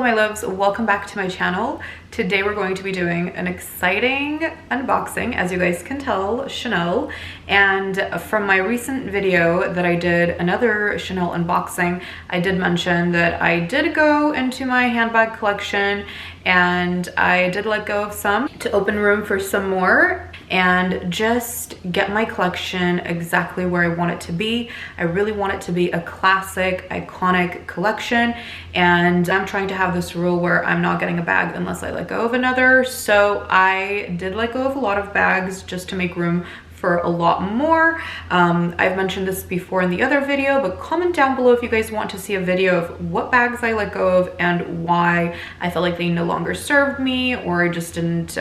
my loves, welcome back to my channel. Today we're going to be doing an exciting unboxing, as you guys can tell, Chanel. And from my recent video that I did, another Chanel unboxing, I did mention that I did go into my handbag collection and I did let go of some to open room for some more and just get my collection exactly where I want it to be. I really want it to be a classic, iconic collection, and I'm trying to have this rule where I'm not getting a bag unless I let go of another. So I did let go of a lot of bags just to make room for a lot more. I've mentioned this before in the other video, but comment down below if you guys want to see a video of what bags I let go of and why I felt like they no longer served me, or I just didn't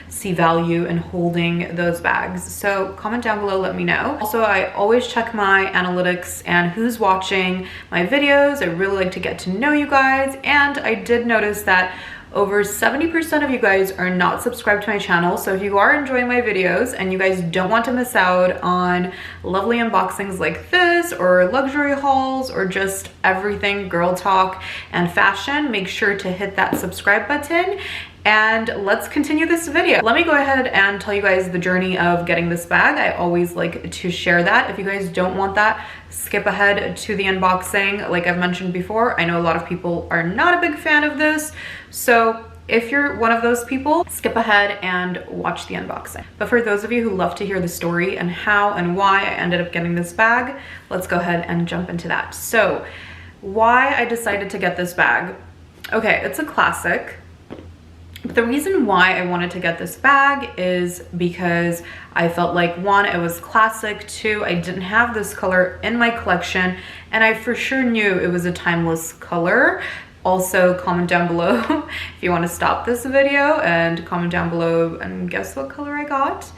see value in holding those bags. So comment down below, let me know. Also, I always check my analytics and who's watching my videos. I really like to get to know you guys, and I did notice that over 70% of you guys are not subscribed to my channel. So if you are enjoying my videos and you guys don't want to miss out on lovely unboxings like this, or luxury hauls, or just everything girl talk and fashion, make sure to hit that subscribe button. And let's continue this video. Let me go ahead and tell you guys the journey of getting this bag. I always like to share that. If you guys don't want that, skip ahead to the unboxing. Like I've mentioned before, I know a lot of people are not a big fan of this. So if you're one of those people, skip ahead and watch the unboxing. But for those of you who love to hear the story and how and why I ended up getting this bag, let's go ahead and jump into that. So why I decided to get this bag. Okay, it's a classic. The reason why I wanted to get this bag is because I felt like, one, it was classic, two, I didn't have this color in my collection, and I for sure knew it was a timeless color. Also, comment down below if you want to stop this video and comment down below and guess what color I got.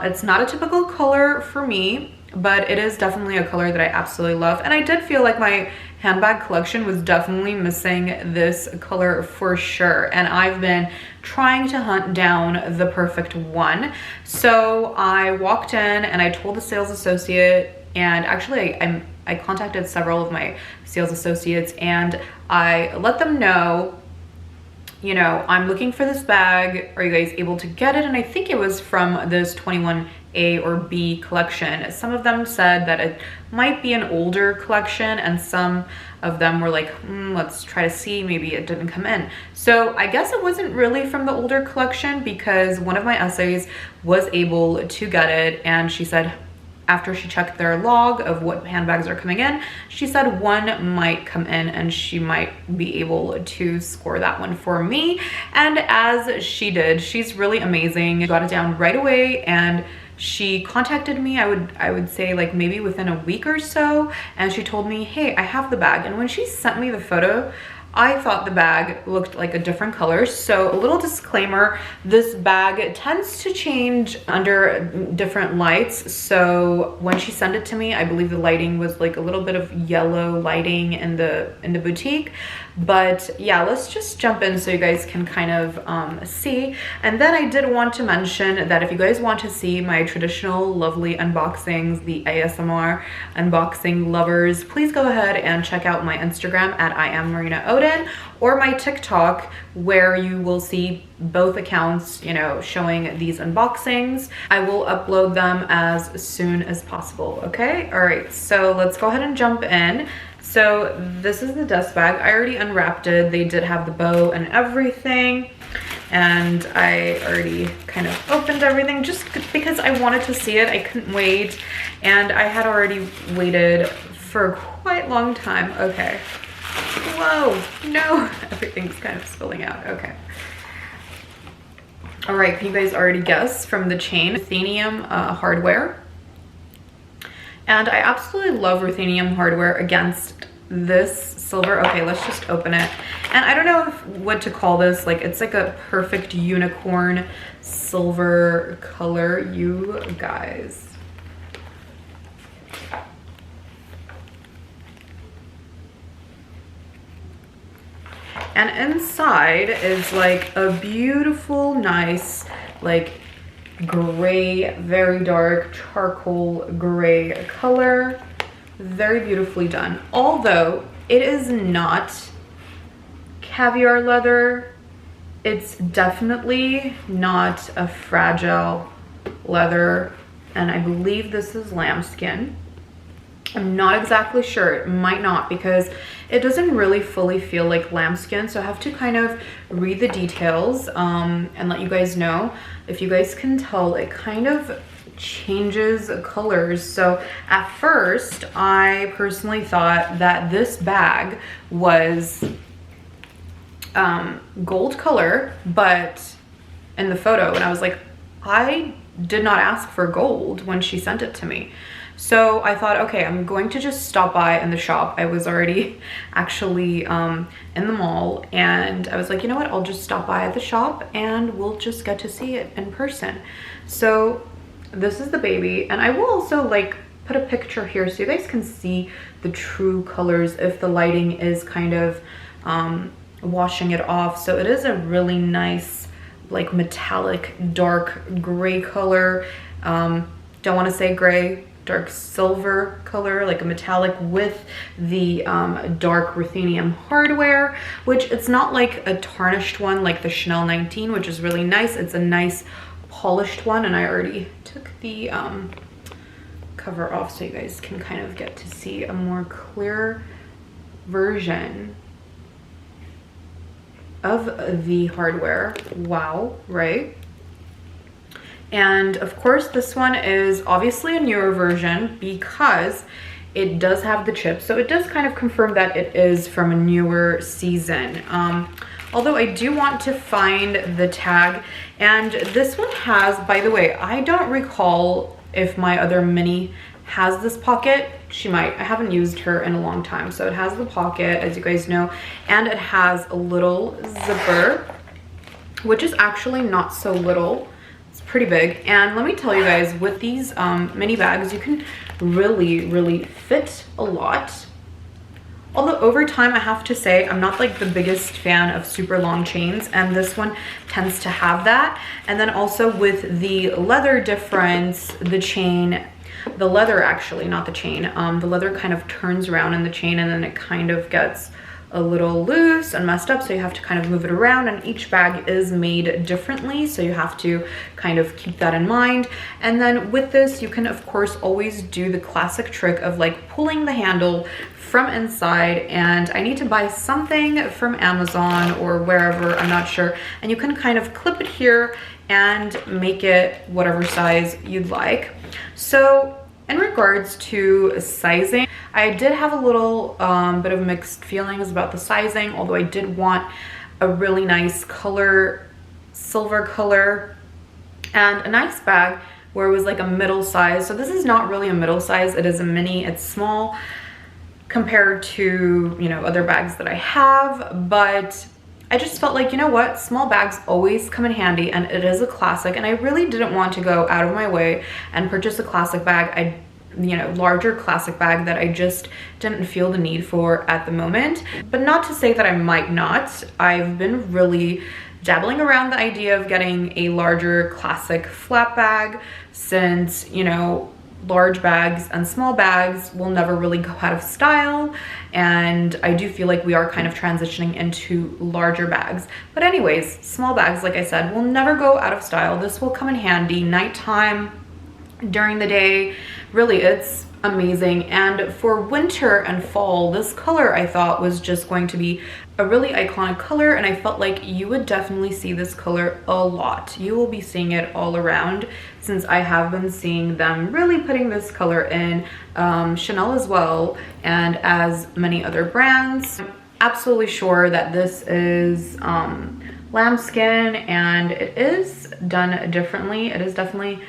It's not a typical color for me, but it is definitely a color that I absolutely love, and I did feel like my handbag collection was definitely missing this color for sure, and I've been trying to hunt down the perfect one. So I walked in and I told the sales associate, and actually I contacted several of my sales associates and I let them know, you know, I'm looking for this bag, are you guys able to get it? And I think it was from this 21A or B collection. Some of them said that it might be an older collection, and some of them were like, let's try to see, maybe it didn't come in. So I guess it wasn't really from the older collection, because one of my essays was able to get it, and she said, after she checked their log of what handbags are coming in, she said one might come in and she might be able to score that one for me. And as she did, she's really amazing. She got it down right away, and she contacted me, I would say like maybe within a week or so, and she told me, hey, I have the bag. And when she sent me the photo, I thought the bag looked like a different color. So a little disclaimer, this bag tends to change under different lights. So when she sent it to me, I believe the lighting was like a little bit of yellow lighting in the boutique. But yeah, let's just jump in so you guys can kind of see. And then I did want to mention that if you guys want to see my traditional lovely unboxings, the ASMR unboxing lovers, please go ahead and check out my Instagram at @IamMarinaOden, or my TikTok, where you will see both accounts, you know, showing these unboxings. I will upload them as soon as possible, okay? All right, so let's go ahead and jump in. So this is the dust bag. I already unwrapped it. They did have the bow and everything, and I already kind of opened everything just because I wanted to see it. I couldn't wait, and I had already waited for quite a long time. Okay. Whoa, no, everything's kind of spilling out. Okay. All right, can you guys already guess from the chain? Ruthenium hardware. And I absolutely love ruthenium hardware against this silver. Okay, let's just open it. And I don't know what to call this. Like, it's like a perfect unicorn silver color, you guys. And inside is like a beautiful, nice, like gray, very dark charcoal gray color. Very beautifully done. Although it is not caviar leather. It's definitely not a fragile leather, and I believe this is lambskin. I'm not exactly sure, it might not, because it doesn't really fully feel like lambskin, so I have to kind of read the details and let you guys know. If you guys can tell, it kind of changes colors. So at first, I personally thought that this bag was gold color, but in the photo, and I was like, I did not ask for gold when she sent it to me. So I thought, okay, I'm going to just stop by in the shop. I was already actually in the mall, and I was like, you know what, I'll just stop by at the shop and we'll just get to see it in person. So this is the baby, and I will also like put a picture here so you guys can see the true colors if the lighting is kind of washing it off. So it is a really nice like metallic dark gray color. Don't want to say gray, dark silver color, like a metallic with the dark ruthenium hardware, which it's not like a tarnished one like the Chanel 19, which is really nice. It's a nice polished one, and I already took the cover off so you guys can kind of get to see a more clear version of the hardware. Wow, right? And of course this one is obviously a newer version because it does have the chip, so it does kind of confirm that it is from a newer season. Although I do want to find the tag, and this one has, by the way, I don't recall if my other mini has this pocket. She might. I haven't used her in a long time. So it has the pocket, as you guys know, and it has a little zipper, which is actually not so little. It's pretty big. And let me tell you guys, with these mini bags, you can really fit a lot. Although over time, I have to say, I'm not like the biggest fan of super long chains, and this one tends to have that. And then also with the leather difference, the chain, the leather actually, not the chain, the leather kind of turns around in the chain, and then it kind of gets a little loose and messed up, so you have to kind of move it around, and each bag is made differently, so you have to kind of keep that in mind. And then with this, you can of course always do the classic trick of like pulling the handle from inside, and I need to buy something from Amazon or wherever, I'm not sure, and you can kind of clip it here and make it whatever size you'd like. So in regards to sizing, I did have a little bit of mixed feelings about the sizing, although I did want a really nice color, silver color, and a nice bag where it was like a middle size. So this is not really a middle size, it is a mini, it's small compared to, you know, other bags that I have, but I just felt like, you know what, small bags always come in handy, and it is a classic, and I really didn't want to go out of my way and purchase a classic bag, larger classic bag that I just didn't feel the need for at the moment. But not to say that I might not. I've been really dabbling around the idea of getting a larger classic flap bag, since, you know, large bags and small bags will never really go out of style, and I do feel like we are kind of transitioning into larger bags. But anyways, small bags, like I said, will never go out of style. This will come in handy nighttime, during the day. Really, it's amazing. And for winter and fall, this color I thought was just going to be a really iconic color, and I felt like you would definitely see this color a lot. You will be seeing it all around, since I have been seeing them really putting this color in Chanel as well, and as many other brands. I'm absolutely sure that this is lambskin, and it is done differently. It is definitely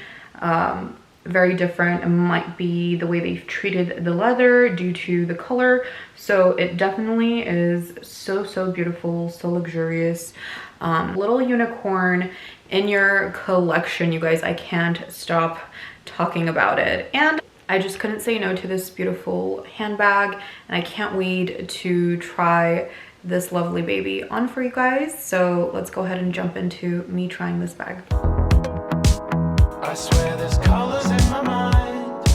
very different. It might be the way they've treated the leather due to the color. So it definitely is so beautiful, so luxurious. Little unicorn in your collection, you guys. I can't stop talking about it. And I just couldn't say no to this beautiful handbag, and I can't wait to try this lovely baby on for you guys. So let's go ahead and jump into me trying this bag. I swear there's colors in my mind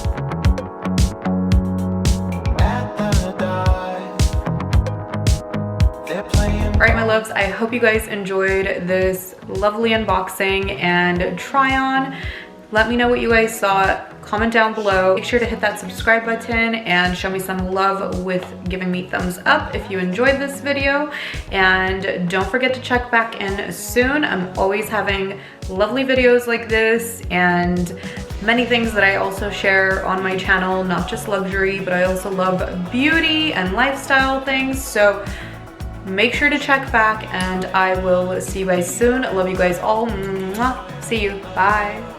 at the dive. They're playing. All right, my loves, I hope you guys enjoyed this lovely unboxing and try on. Let me know what you guys thought. Comment down below. Make sure to hit that subscribe button and show me some love with giving me thumbs up if you enjoyed this video. And don't forget to check back in soon. I'm always having lovely videos like this and many things that I also share on my channel, not just luxury, but I also love beauty and lifestyle things. So make sure to check back and I will see you guys soon. I love you guys all. Mwah. See you. Bye.